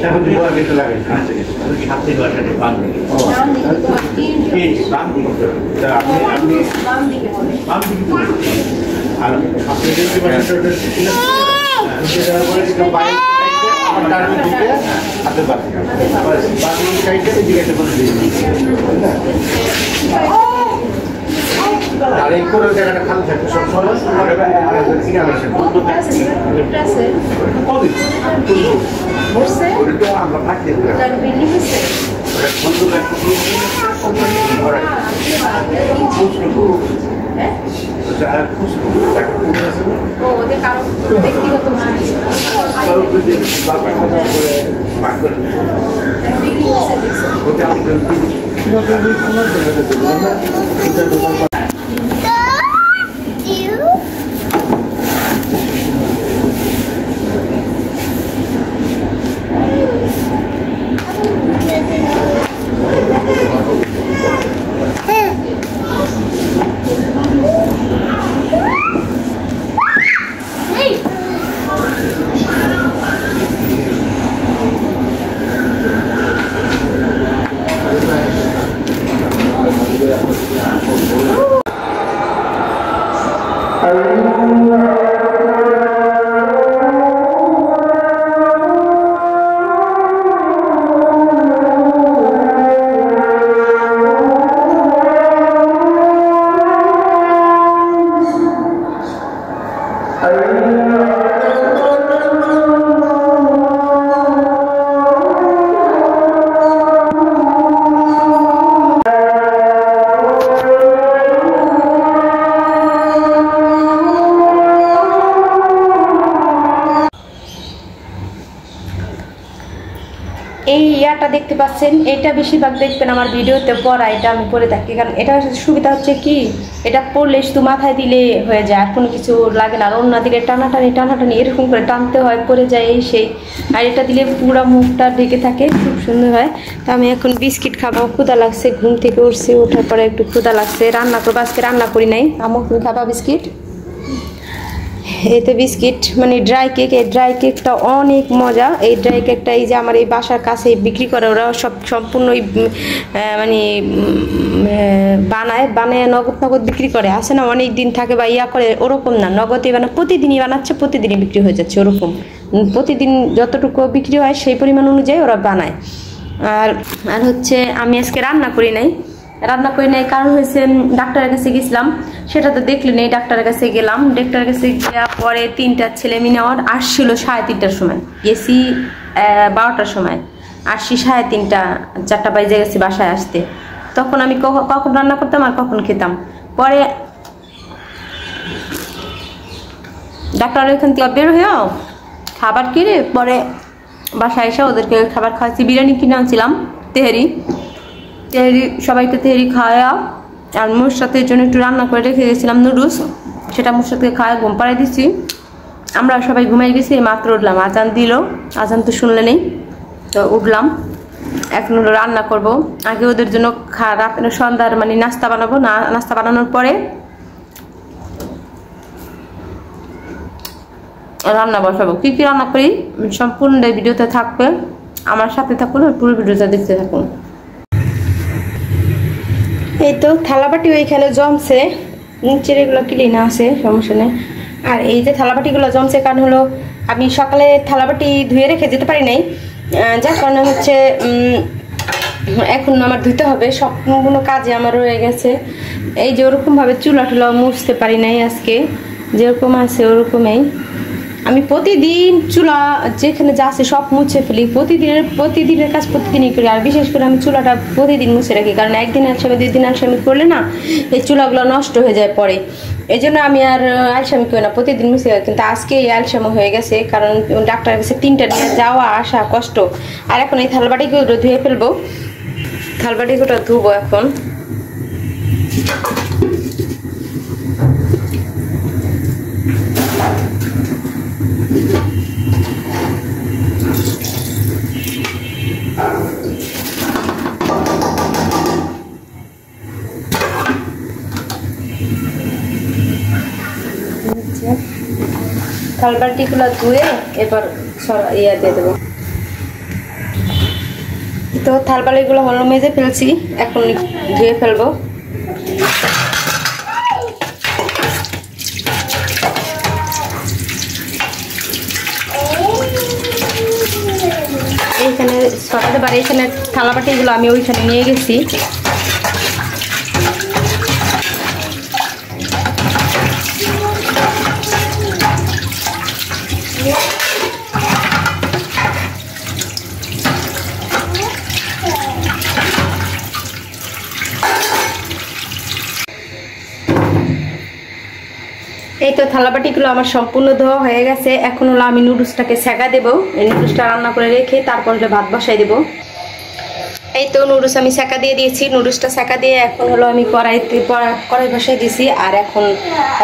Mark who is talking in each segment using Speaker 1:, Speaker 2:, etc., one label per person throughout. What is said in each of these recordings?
Speaker 1: এখন দুটো আগে তো লাগে সাথে বাসাতে বাম দিকে বাম দিকে আপনি বাম দিকে আর আপনি যদি বাসাটা সেটা পরে একটু বাইরে ডান দিকে হাতে বাম বাম সাইডে দিকে একটা করে দিন আর এই করে জায়গাটা খালি থাকে সব সময় আর সিগন্যাল আসে
Speaker 2: আছে
Speaker 1: কোদিন
Speaker 2: বসে
Speaker 1: ওটা আমরা ফাটিয়ে দিই
Speaker 2: তার বিলি হচ্ছে
Speaker 1: বন্ধু রাখি ওরা হ্যাঁ আর খুশবু তাকে পুরো আছে
Speaker 2: ও ওদের কারণ ব্যক্তিগত মানে
Speaker 1: সব যদি বাবা কথা করে মার করে
Speaker 2: বিলি হচ্ছে দেখছো
Speaker 1: ওটা আমাদের কিভাবে কোনো জায়গাতে দেব না এটা দোকান
Speaker 2: এই ইয়াটা দেখতে পাচ্ছেন, এটা বেশিরভাগ দেখবেন আমার ভিডিওতে পরা, এটা আমি পরে থাকি। কারণ এটা সুবিধা হচ্ছে কি, এটা পরলে শুধু মাথায় দিলে হয়ে যায়, আর কোনো কিছু লাগে না। আর অন্য দিলে টানাটানি এরকম করে টানতে হয়, পরে যায় এই সেই। আর এটা দিলে পুরো মুখটা ঢেকে থাকে, খুব সুন্দর হয়। তো আমি এখন বিস্কিট খাবো, ক্ষুধা লাগছে, ঘুম থেকে উঠছি, ওঠার পরে একটু ক্ষুধা লাগছে, রান্না করবো। আজকে রান্না করি নাই। আমু, তুমি খাবা বিস্কিট? এতে বিস্কিট মানে ড্রাই কেক, এই ড্রাই কেকটা অনেক মজা। এই ড্রাই কেকটা এই যে আমার এই বাসার কাছে বিক্রি করে, ওরা সম্পূর্ণ মানে বানায় নগদ বিক্রি করে। আসে না অনেক দিন থাকে বা ইয়া করে, ওরকম না, নগদই প্রতিদিনই বানাচ্ছে, প্রতিদিনই বিক্রি হয়ে যাচ্ছে। ওরকম প্রতিদিন যতটুকু বিক্রি হয় সেই পরিমাণ অনুযায়ী ওরা বানায়। আর হচ্ছে আমি আজকে রান্না করি নাই কারণ হয়েছে ডাক্তারের কাছে গেছিলাম, সেটা তো দেখলেন। এই ডাক্তারের কাছে গেলাম, ডাক্তারের কাছে যাওয়ার পরে 3টা ছেলে মিলে আমার আসছিল 3:30টার সময়, গেছি 12টার সময়, আসছি 3:30, 4টা বাজে গেছি বাসায় আসতে। তখন আমি কখন রান্না করতাম আর কখন খেতাম। পরে ডাক্তার ওইখান থেকে বের হয়েও খাবার কিনে পরে বাসায় এসে ওদেরকে খাবার খাওয়াচ্ছি। বিরিয়ানি কিনে আনছিলাম, তেহারি সবাইকে তেহারি খাওয়া, আর মোর সাথে জন্য একটু রান্না করে রেখে গেছিলাম নুডলস, সেটা মোর সাথে খাওয়া ঘুম পাড়াই দিচ্ছি। আমরা সবাই ঘুমাই গেছি, মাত্র উঠলাম, আজান দিল, আজান তো শুনলে নেই, তো উঠলাম। এখন হলো রান্না করব। আগে ওদের জন্য রাতের সন্ধ্যার মানে নাস্তা বানাবো, নাস্তা বানানোর পরে রান্না বসাবো। কি কি রান্না করি সম্পূর্ণ ভিডিওতে থাকবে, আমার সাথে থাকুন আর পুরো ভিডিওটা দেখতে থাকুন। এই তো থালাবাটি ওইখানে জমছে, নিচের এগুলো ক্লিন আছে, সমস্যা নেই। আর এই যে থালাবাটিগুলো জমছে কারণ হলো আমি সকালে থালাবাটি ধুয়ে রেখে যেতে পারি নাই, যার কারণে হচ্ছে এখন আমার ধুতে হবে। সম্পূর্ণ কাজে আমার রয়ে গেছে। এই যে ওরকমভাবে চুলা টুলা মুছতে পারি নাই আজকে, যেরকম আছে ওরকমই। আমি প্রতিদিন চুলা যেখানে যা আছে সব মুছে ফেলি, প্রতিদিনের কাজ প্রতিদিনই করি। আর বিশেষ করে আমি চুলাটা প্রতিদিন মুছে রাখি, কারণ একদিন আলসামি 2 দিন আলসামি করলে না এই চুলাগুলো নষ্ট হয়ে যায় পরে। এই জন্য আমি আর আলসামি করি না, প্রতিদিন মুছে রাখি। কিন্তু আজকে এই আলসামি হয়ে গেছে, কারণ ডাক্তারের কাছে 3টা নিয়ে যাওয়া আসা কষ্ট। আর এখন এই থালবাটিগুলো ধুয়ে ফেলবো, থালবাটিগুলো ধুবো এখন। থালবাটিগুলো ধুয়ে এবার ইয়া দিয়ে দেবো। তো থালবাটিগুলো হলো মেজে ফেলছি, এখন ধুয়ে ফেলবো। এইখানে সকালে বাড়ি এখানে থালাবাটিগুলো আমি ওইখানে নিয়ে গেছি। এই তো থালাবাটিগুলো আমার সম্পূর্ণ ধোয়া হয়ে গেছে। এখন হলো আমি নুডলসটাকে সেকা দেবো। এই নুডলসটা রান্না করে রেখে তারপর হলো ভাত বসাই দেবো। এই তো নুডলস আমি সেকা দিয়ে দিয়েছি। নুডলসটা সেকা দিয়ে এখন হলো আমি কড়াই বসাই দিয়েছি, আর এখন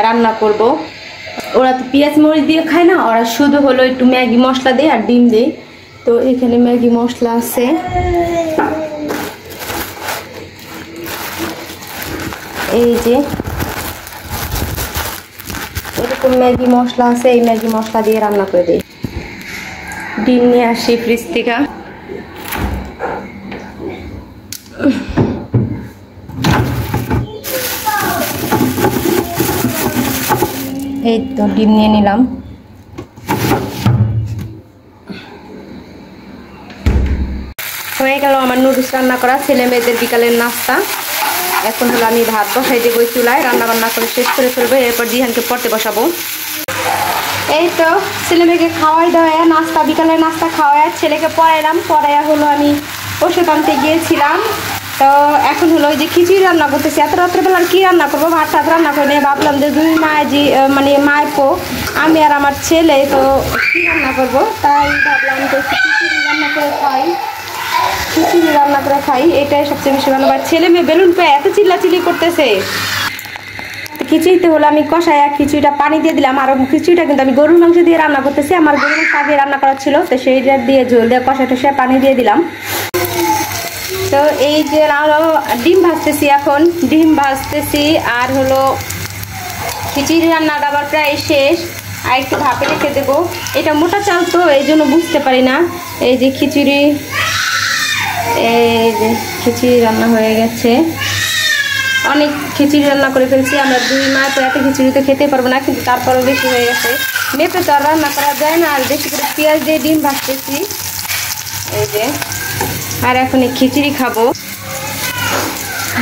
Speaker 2: রান্না করব। ওরা তো পেঁয়াজ মরিচ দিয়ে খায় না, ওরা শুধু হলো একটু ম্যাগি মশলা দেয় আর ডিম দেয়। তো এখানে ম্যাগি মশলা আছে, এই যে এরকম ম্যাগি মশলা আছে, এই ম্যাগি মশলা দিয়ে রান্না করে দিই। ডিম নিয়ে আসি ফ্রিজ থেকে। এই তো ডিম নিয়ে নিলাম। হয়ে গেল আমার নুডলস রান্না করা, ছেলে মেয়েদের বিকালের নাস্তা। এখন হলো আমি ভাত বসাই দেবো চুলায়, রান্না বান্না করে শেষ করে ফেলবো, এরপর জিহানকে পড়তে বসাবো। এই তো ছেলে মেয়েকে খাওয়াই দাওয়াই নাস্তা, বিকালের নাস্তা খাওয়াই ছেলেকে পড়াইলাম। পড়াইয়া হলো আমি ওষুধ আনতে গিয়েছিলাম। তো এখন হলো ওই যে খিচুড়ি রান্না করতেছি। এত রাত্রেবেলা কি রান্না করবো, ভাত টাত রান্না করে নিয়ে ভাবলাম যে দুই মানে মায়ের আমি আর আমার ছেলে, তো কী রান্না করবো, তাই ভাবলাম যে খিচুড়ি রান্না করে খাই। খিচুড়ি রান্না করে খাই, এটাই সবচেয়ে বেশি ভালো। আর ছেলে মেয়ে বেলুন পেয়ে এত চিল্লাচিল্লি করতেছে। খিচুড়িতে হলো আমি কষাই খিচুড়িটা পানি দিয়ে দিলাম। আর খিচুড়িটা কিন্তু আমি গরুর মাংস দিয়ে রান্না করতেছি, আমার গরুর মাংস দিয়ে রান্না করা ছিল, তো সেইটা দিয়ে ঝোল দিয়ে কষাই টষাই পানি দিয়ে দিলাম। তো এই যে ডিম ভাজতেছি, এখন ডিম ভাজতেছি। আর হলো খিচুড়ি রান্নাটা আবার প্রায় শেষ, আর একটু ভাপে রেখে দেবো। এটা মোটা চাল তো এই জন্য বুঝতে পারি না। এই যে খিচুড়ি, এই যে খিচুড়ি রান্না হয়ে গেছে। অনেক খিচুড়ি রান্না করে ফেলছি আমরা দুই মা, তো এত খিচুড়ি তো খেতে পারবো না, কিন্তু তারপরেও বেশি হয়ে গেছে। মেপে তো আর রান্না করা যায় না। আর বেশি করে পেঁয়াজ দিয়ে ডিম ভাজতেছি, এই যে। আর এখন এই খিচুড়ি খাবো।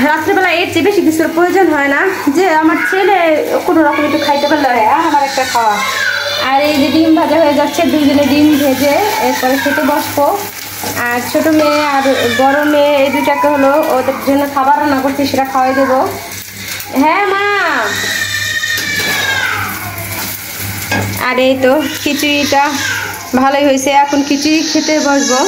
Speaker 2: রাত্রেবেলা এর চেয়ে বেশি কিছুর প্রয়োজন হয় না, যে আমার ছেলে কোনো রকম একটু খাইতে পারলে হয়, আর আমার একটা খাওয়া। আর এই যে ডিম ভাজা হয়ে যাচ্ছে, দুইজনে ডিম ভেজে এরপরে খেতে বসবো। আর ছোটো মেয়ে আর বড় মেয়ে এই দুটাকে হলো ওদের জন্য খাবার রান্না করছি, সেটা খাওয়াই দেবো। হ্যাঁ মা। আর এই তো খিচুড়িটা ভালোই হয়েছে, এখন খিচুড়ি খেতে বসবো।